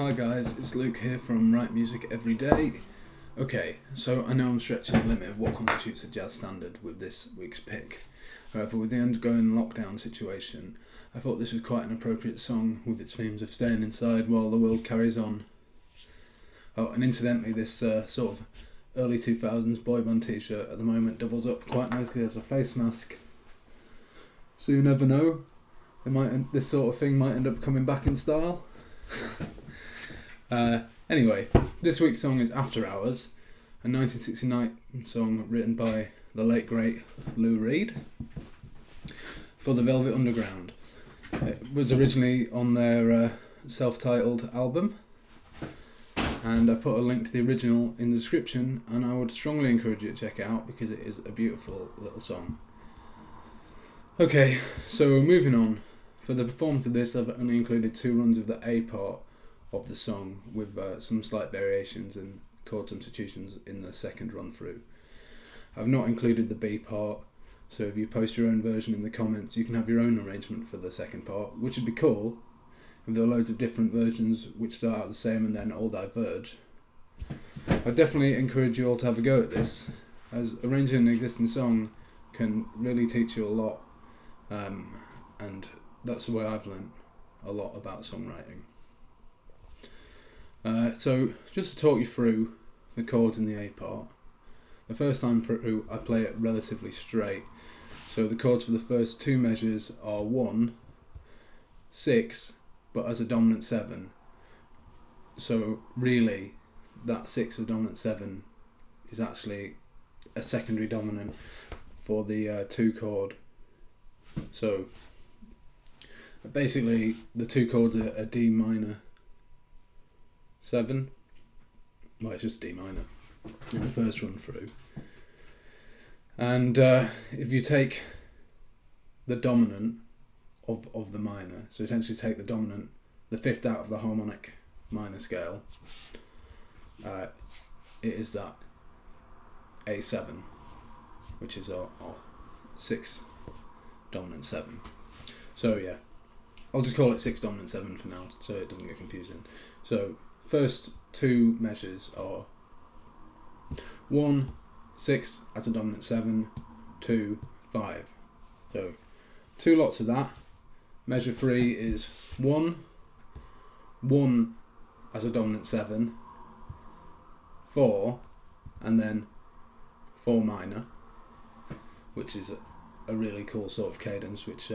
Hi guys, it's Luke here from Write Music Every Day. Okay, so I know I'm stretching the limit of what constitutes a jazz standard with this week's pick. However, with the ongoing lockdown situation, I thought this was quite an appropriate song with its themes of staying inside while the world carries on. Oh, and incidentally, this sort of early 2000s boy band t-shirt at the moment doubles up quite nicely as a face mask. So you never know, this sort of thing might end up coming back in style. Anyway, this week's song is After Hours, a 1969 song written by the late great Lou Reed for the Velvet Underground. It was originally on their self-titled album, and I've put a link to the original in the description, and I would strongly encourage you to check it out because it is a beautiful little song. Okay, so moving on. For the performance of this, I've only included 2 runs of the A part of the song with some slight variations and chord substitutions in the second run through. I've not included the B part, so if you post your own version in the comments, you can have your own arrangement for the second part, which would be cool if there are loads of different versions which start out the same and then all diverge. I definitely encourage you all to have a go at this, as arranging an existing song can really teach you a lot, and that's the way I've learned a lot about songwriting. So just to talk you through the chords in the A part, the first time through I play it relatively straight. So the chords for the first 2 measures are 1, 6, but as a dominant 7. So really that 6 as a dominant 7 is actually a secondary dominant for the 2 chord. So basically the 2 chords are a D minor 7. Well, it's just D minor in the first run through. And if you take the dominant of the minor, so essentially take the dominant, the 5th out of the harmonic minor scale, it is that A7, which is our 6 dominant 7. So yeah, I'll just call it 6 dominant 7 for now so it doesn't get confusing. So first 2 measures are 1, 6 as a dominant 7, 2, 5. So 2 lots of that. Measure 3 is 1, 1 as a dominant 7, 4, and then 4 minor, which is a really cool sort of cadence, which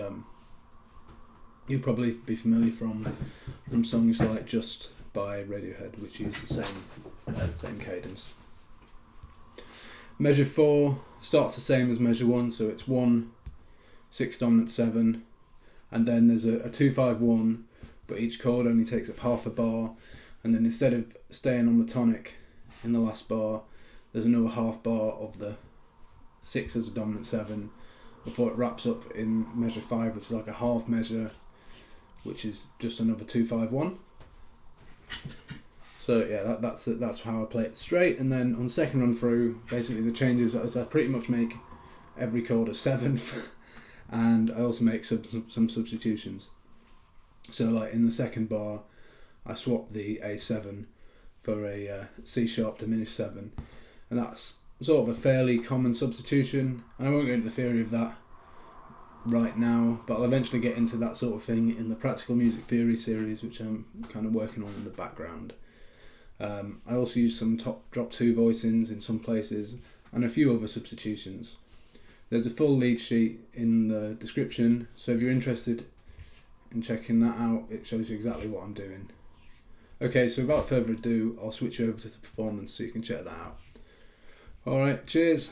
you'd probably be familiar from songs like Just by Radiohead, which use the same cadence. Measure 4 starts the same as measure 1, so it's 1, 6 dominant 7, and then there's a 2-5-1, but each chord only takes up half a bar, and then instead of staying on the tonic in the last bar, there's another half bar of the 6 as a dominant 7 before it wraps up in measure 5, which is like a half measure, which is just another 2-5-1. So yeah, that's how I play it straight. And then on the second run through, basically the changes is I pretty much make every chord a 7th, and I also make some substitutions. So like in the second bar, I swap the A7 for a C sharp diminished 7, and that's sort of a fairly common substitution. And I won't go into the theory of that right now, but I'll eventually get into that sort of thing in the Practical Music Theory series, which I'm kind of working on in the background. I also use some drop 2 voicings in some places and a few other substitutions. There's a full lead sheet in the description, so if you're interested in checking that out, it shows you exactly what I'm doing. Okay, so without further ado, I'll switch over to the performance so you can check that out. Alright, cheers!